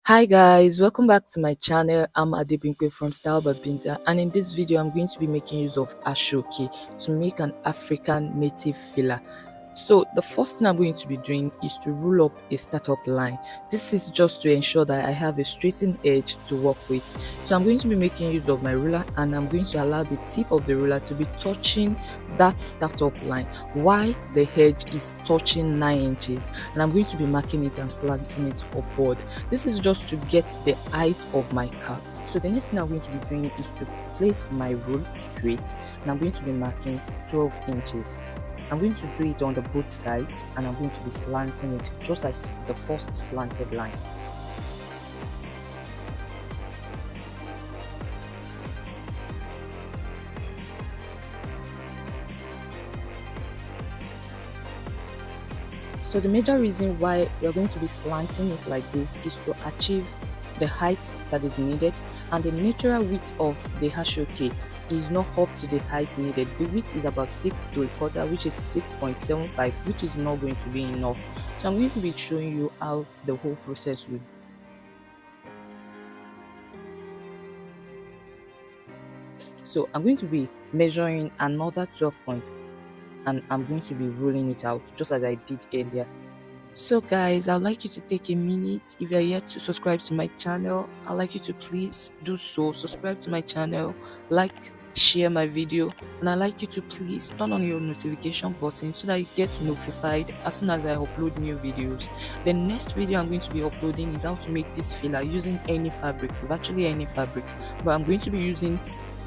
Hi guys, welcome back to my channel. I'm Adebimpe from Style by Binta, and in this video I'm going to be making use of ashoke to make an African native fila. So the first thing I'm going to be doing is to rule up a startup line. This is just to ensure that I have a straightened edge to work with. So I'm going to be making use of my ruler, and I'm going to allow the tip of the ruler to be touching that startup line while the edge is touching 9 inches, and I'm going to be marking it and slanting it upward. This is just to get the height of my cap. So the next thing I'm going to be doing is to place my rule straight, and I'm going to be marking 12 inches. I'm going to do it on the both sides, and I'm going to be slanting it just as the first slanted line. So the major reason why we're going to be slanting it like this is to achieve the height that is needed, and the natural width of the ashoke is not up to the height needed. The width is about 6 3/4, which is 6.75, which is not going to be enough. So I'm going to be showing you how the whole process will. So I'm going to be measuring another 12 points, and I'm going to be rolling it out just as I did earlier. So guys, I'd like you to take a minute. If you're yet to subscribe to my channel, I'd like you to please do so. Subscribe to my channel, like, share my video, and I'd like you to please turn on your notification button so that you get notified as soon as I upload new videos. The next video I'm going to be uploading is how to make this filler using any fabric, virtually any fabric, but I'm going to be using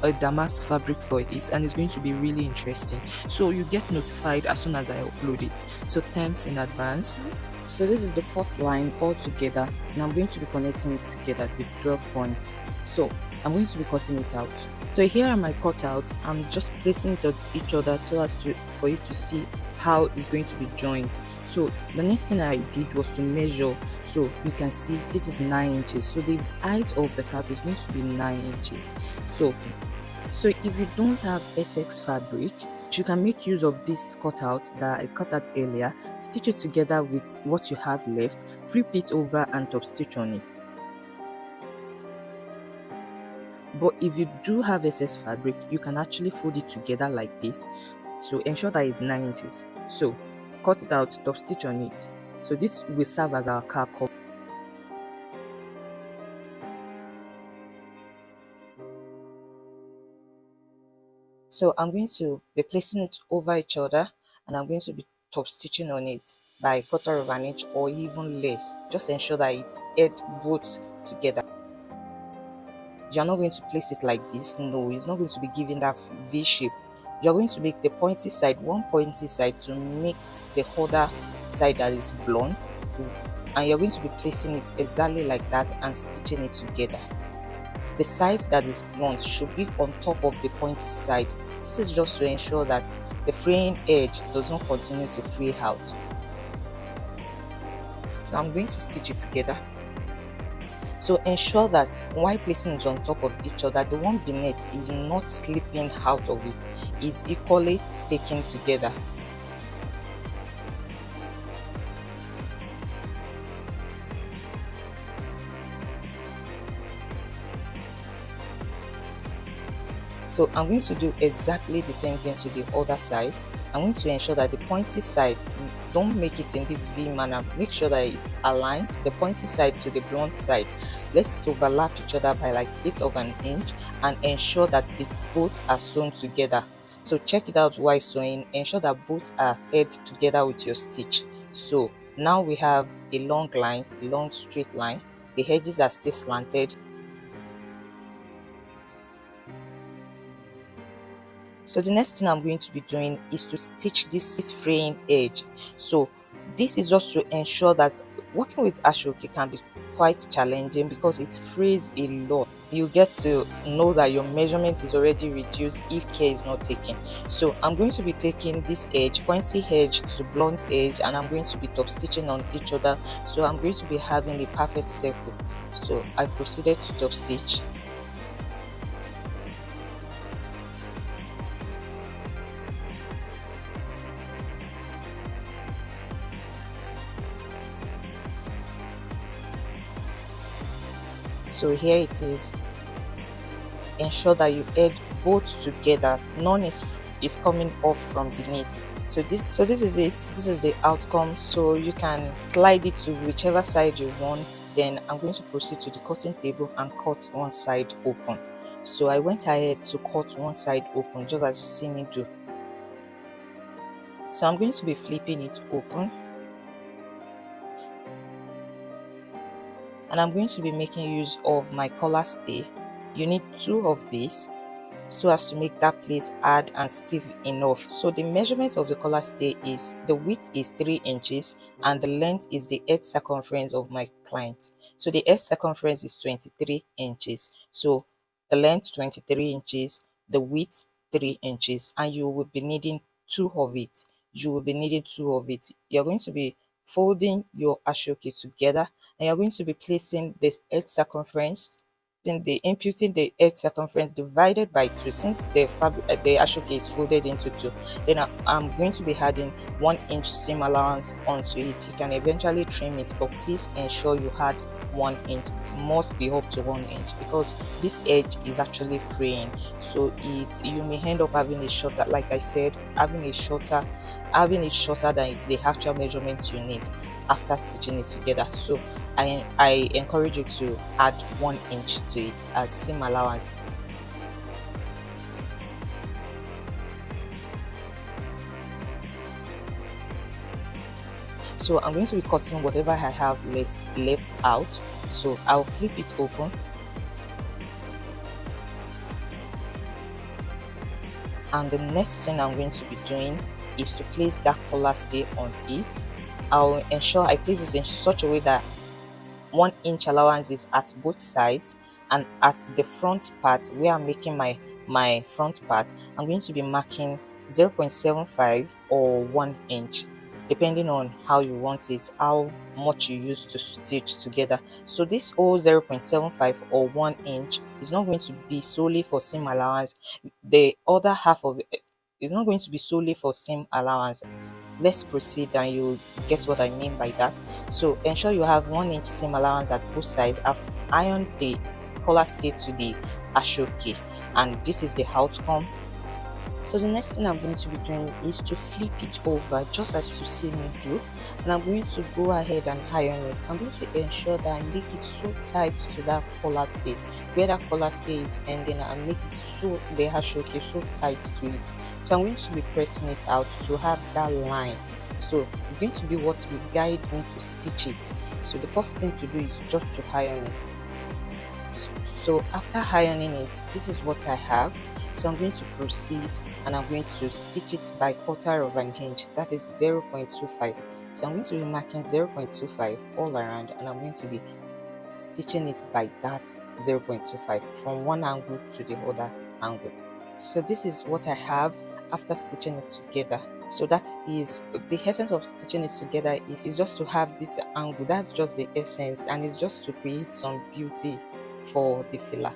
a damask fabric for it, and it's going to be really interesting, so you get notified as soon as I upload it. So thanks in advance. So this is the fourth line all together, and I'm going to be connecting it together with 12 points. So I'm going to be cutting it out. So here are my cutouts. I'm just placing it on each other so as to for you to see how it's going to be joined. So the next thing I did was to measure. So you can see this is 9 inches, so the height of the cap is going to be 9 inches. So if you don't have SX fabric, you can make use of this cutout that I cut out earlier, stitch it together with what you have left, flip it over and top stitch on it. But if you do have SS fabric, you can actually fold it together like this. So ensure that it's 9 inches. So cut it out, top stitch on it. So this will serve as our cap cover. So I'm going to be placing it over each other, and I'm going to be top stitching on it by a quarter of an inch or even less. Just ensure that it adds both together. You're not going to place it like this. No, it's not going to be giving that V shape. You're going to make the pointy side one pointy side to make the other side that is blunt, and you're going to be placing it exactly like that and stitching it together. The side that is blunt should be on top of the pointy side. This is just to ensure that the fraying edge does not continue to fray out. So I'm going to stitch it together. So ensure that while placing it on top of each other, the one beneath is not slipping out of it, is equally taken together. So I'm going to do exactly the same thing to the other side. I'm going to ensure that the pointy side, don't make it in this V manner, make sure that it aligns the pointy side to the blunt side. Let's overlap each other by like 1/8 of an inch, and ensure that the both are sewn together. So check it out while sewing, ensure that both are held together with your stitch. So now we have a long line, a long straight line. The edges are still slanted. So the next thing I'm going to be doing is to stitch this fraying edge. So this is just to ensure that working with ashoke can be quite challenging because it frays a lot. You get to know that your measurement is already reduced if care is not taken. So I'm going to be taking this edge, pointy edge to blunt edge, and I'm going to be top stitching on each other. So I'm going to be having a perfect circle. So I proceeded to top stitch. So here it is. Ensure that you add both together. None is coming off from beneath. So this is it. This is the outcome. So you can slide it to whichever side you want. Then I'm going to proceed to the cutting table and cut one side open. So I went ahead to cut one side open, just as you see me do. So I'm going to be flipping it open, and I'm going to be making use of my collar stay. You need 2 of these so as to make that place hard and stiff enough. So the measurement of the collar stay is, the width is 3 inches and the length is the edge circumference of my client. So the edge circumference is 23 inches. So the length 23 inches, the width 3 inches, and you will be needing 2 of it. You're going to be folding your ashoke together, and you're going to be placing this edge circumference, imputing the edge circumference divided by 2, since the ashoke is folded into 2. Then I'm going to be adding 1 inch seam allowance onto it. You can eventually trim it, but please ensure you add 1 inch. It must be up to 1 inch because this edge is actually fraying. So you may end up having a shorter, like I said, having it shorter than the actual measurements you need after stitching it together. So I encourage you to add 1 inch to it as seam allowance. So I'm going to be cutting whatever I have left out. So I'll flip it open, and the next thing I'm going to be doing is to place that collar stay on it. I'll ensure I place it in such a way that 1 inch allowance is at both sides, and at the front part where I'm making my front part, I'm going to be marking 0.75 or 1 inch, depending on how you want it, how much you use to stitch together. So this whole 0.75 or 1 inch is not going to be solely for seam allowance. The other half of it is not going to be solely for seam allowance. Let's proceed and you'll guess what I mean by that. So ensure you have 1 inch seam allowance at both sides. I've ironed the collar stay to the ashoke, and this is the outcome. So the next thing I'm going to be doing is to flip it over, just as you see me do, and I'm going to go ahead and iron it. I'm going to ensure that I make it so tight to that collar stay, where that collar stay is ending, and make it so the ashoke so tight to it. So I'm going to be pressing it out to have that line. So it's going to be what will guide me to stitch it. So the first thing to do is just to iron it. So after ironing it, this is what I have. So I'm going to proceed and I'm going to stitch it by 1/4 of an inch, that is 0.25. So I'm going to be marking 0.25 all around, and I'm going to be stitching it by that 0.25 from one angle to the other angle. So this is what I have after stitching it together. So that is the essence of stitching it together, is just to have this angle. That's just the essence, and it's just to create some beauty for the filler.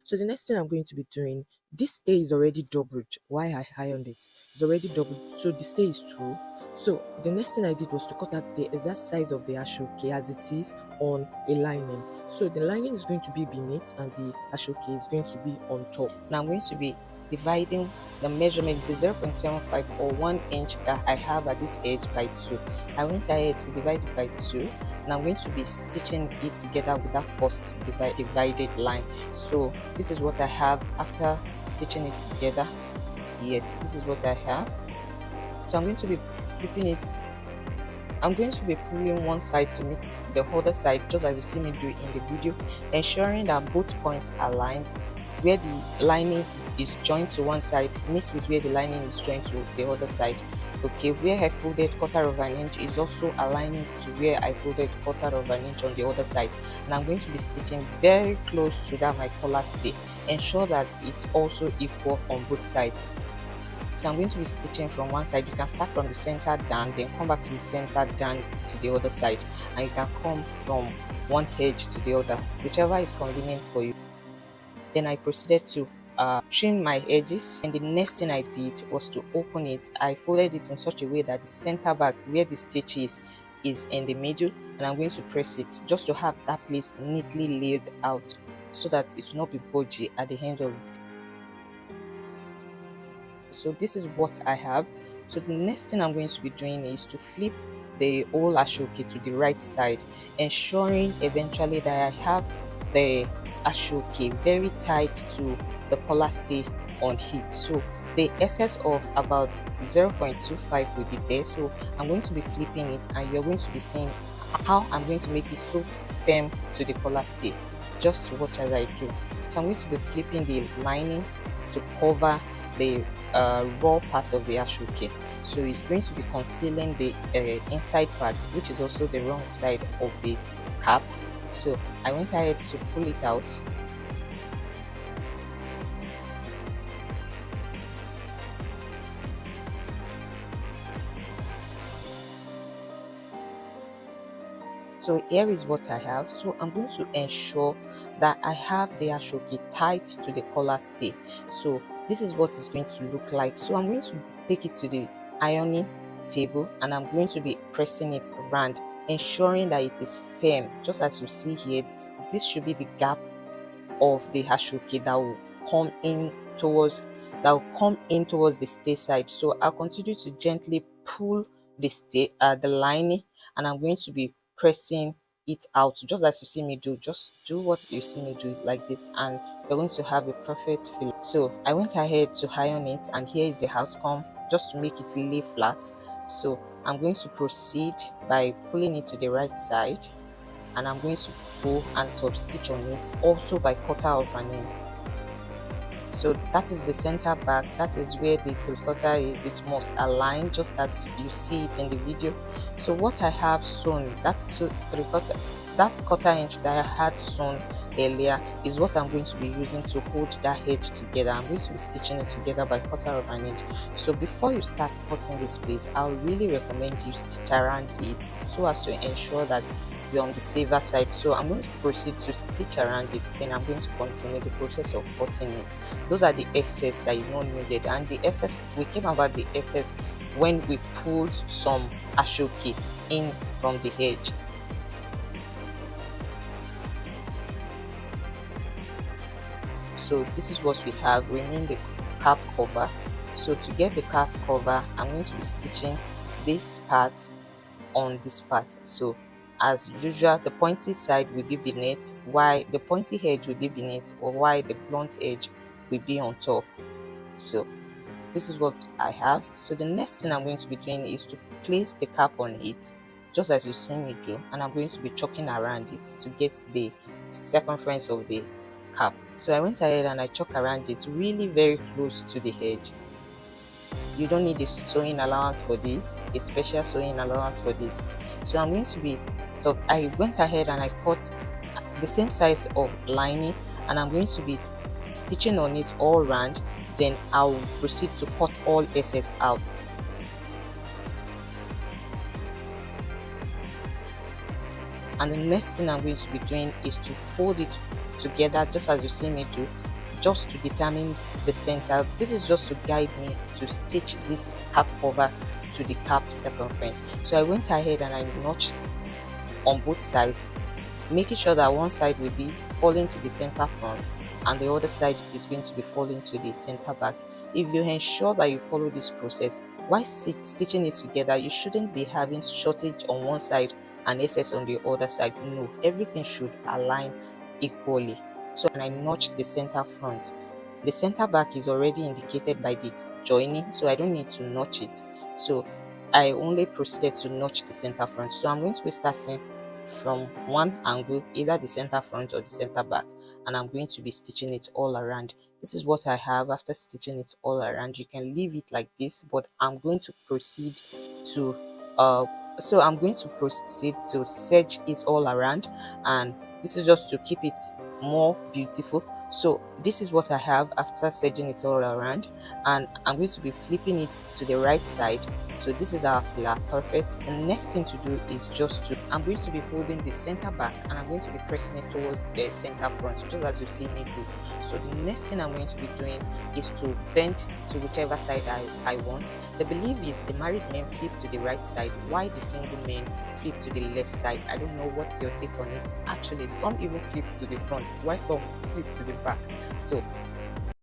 So the next thing I'm going to be doing, this stay is already doubled. Why I ironed it? It's already doubled, so the stay is 2. So the next thing I did was to cut out the exact size of the ashoke as it is on a lining. So the lining is going to be beneath and the ashoke is going to be on top. Now I'm going to be dividing the measurement, the 0.75 or 1 inch that I have at this edge, by 2. I went ahead to divide it by 2, and I'm going to be stitching it together with that first divided line. So this is what I have after stitching it together. Yes, this is what I have. So I'm going to be flipping it. I'm going to be pulling one side to meet the other side, just as you see me do in the video, ensuring that both points are aligned. Where the lining is joined to one side meets with where the lining is joined to the other side. Okay, where I folded 1/4 of an inch is also aligning to where I folded 1/4 of an inch on the other side, and I'm going to be stitching very close to that my collar stay. Ensure that it's also equal on both sides. So I'm going to be stitching from one side. You can start from the center down, then come back to the center down to the other side, and you can come from one edge to the other, whichever is convenient for you. Then I proceeded to trim my edges, and the next thing I did was to open it. I folded it in such a way that the center back where the stitch is in the middle, and I'm going to press it just to have that place neatly laid out so that it will not be budgy at the end of it. So this is what I have. So the next thing I'm going to be doing is to flip the whole ashoke to the right side, ensuring eventually that I have the ashoke very tight to the collar stay on it. So the excess of about 0.25 will be there, so I'm going to be flipping it, and you're going to be seeing how I'm going to make it so firm to the collar stay. Just watch as I do. So I'm going to be flipping the lining to cover the raw part of the ashoke. So it's going to be concealing the inside part, which is also the wrong side of the cap. So I went ahead to pull it out. So here is what I have. So I'm going to ensure that I have the ashoke tight to the collar stay. So this is what it's going to look like. So I'm going to take it to the ironing table, and I'm going to be pressing it around, ensuring that it is firm. Just as you see here, this should be the gap of the ashoke that will come in towards the stay side. So I'll continue to gently pull the lining, and I'm going to be pressing it out just as you see me do. Just do what you see me do like this, and you're going to have a perfect feel. So I went ahead to iron it, and here is the outcome, just to make it lay flat. So I'm going to proceed by pulling it to the right side, and I'm going to go and top stitch on it also by quarter of an inch. So that is the center back, that is where the three-quarter is. It must align just as you see it in the video. So what I have sewn, that three-quarter, that quarter inch that I had sewn earlier is what I'm going to be using to hold that edge together. I'm going to be stitching it together by quarter of an inch. So before you start cutting this place, I would really recommend you stitch around it so as to ensure that you're on the safer side. So I'm going to proceed to stitch around it, then I'm going to continue the process of cutting it. Those are the excess that is not needed, and the excess, we came about the excess when we pulled some ashoke in from the edge. So this is what we have remaining, the cap cover. So to get the cap cover, I'm going to be stitching this part on this part. So as usual, the pointy side will be beneath, while the pointy edge will be beneath, or while the blunt edge will be on top. So this is what I have. So the next thing I'm going to be doing is to place the cap on it, just as you see me do, and I'm going to be choking around it to get the circumference of the cap. So I went ahead and I choke around it really very close to the edge. You don't need a sewing allowance for this, a special sewing allowance for this. So I'm going to be, so I went ahead and I cut the same size of lining, and I'm going to be stitching on it all round. Then I'll proceed to cut all excess out. And the next thing I'm going to be doing is to fold it together just as you see me do, just to determine the center. This is just to guide me to stitch this cap cover to the cap circumference. So I went ahead and I notched on both sides, making sure that one side will be falling to the center front and the other side is going to be falling to the center back. If you ensure that you follow this process while stitching it together, you shouldn't be having shortage on one side and excess on the other side. No, everything should align equally. So when I notch the center front, the center back is already indicated by the joining, so I don't need to notch it. So I only proceeded to notch the center front. So I'm going to be starting from one angle, either the center front or the center back, and I'm going to be stitching it all around. This is what I have after stitching it all around. You can leave it like this, but I'm going to proceed to I'm going to proceed to serge it all around, and this is just to keep it more beautiful. So this is what I have after serging it all around, and I'm going to be flipping it to the right side. So this is our fila, perfect. The next thing to do is just to, I'm going to be holding the center back and I'm going to be pressing it towards the center front, just as you see me do. So the next thing I'm going to be doing is to bend to whichever side I want. The belief is the married men flip to the right side while the single men flip to the left side. I don't know what's your take on it. Actually, some even flip to the front while some flip to the back. So